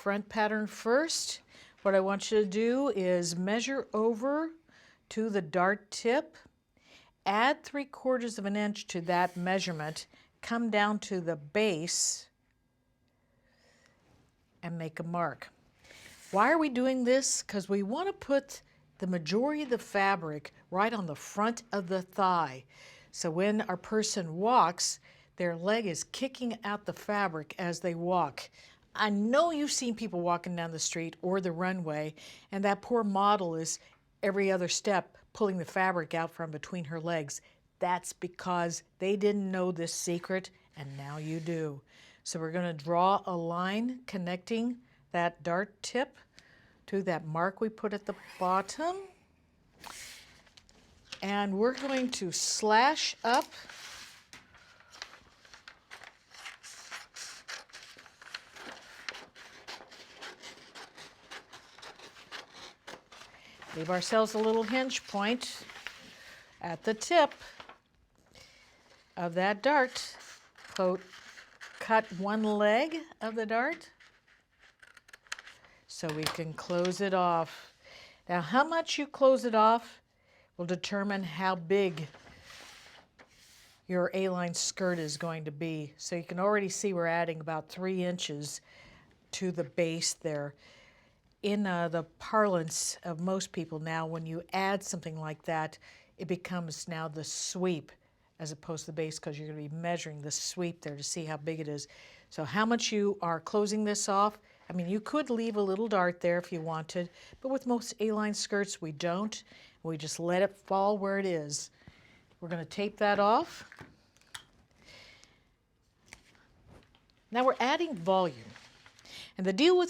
front pattern first. What I want you to do is measure over to the dart tip, add 3/4 of an inch to that measurement, come down to the base and make a mark. Why are we doing this? Because we want to put the majority of the fabric right on the front of the thigh. So when our person walks, their leg is kicking out the fabric as they walk. I know you've seen people walking down the street or the runway, and that poor model is every other step pulling the fabric out from between her legs. That's because they didn't know this secret, and now you do. So we're going to draw a line connecting that dart tip to that mark we put at the bottom. And we're going to slash up leave ourselves a little hinge point at the tip of that dart. Cut one leg of the dart so we can close it off. Now, how much you close it off will determine how big your A-line skirt is going to be. So you can already see we're adding about 3 inches to the base there. In the parlance of most people now, when you add something like that, it becomes now the sweep as opposed to the base, because you're going to be measuring the sweep there to see how big it is. So how much you are closing this off, I mean, you could leave a little dart there if you wanted, but with most A-line skirts, we don't. We just let it fall where it is. We're going to tape that off. Now we're adding volume. And the deal with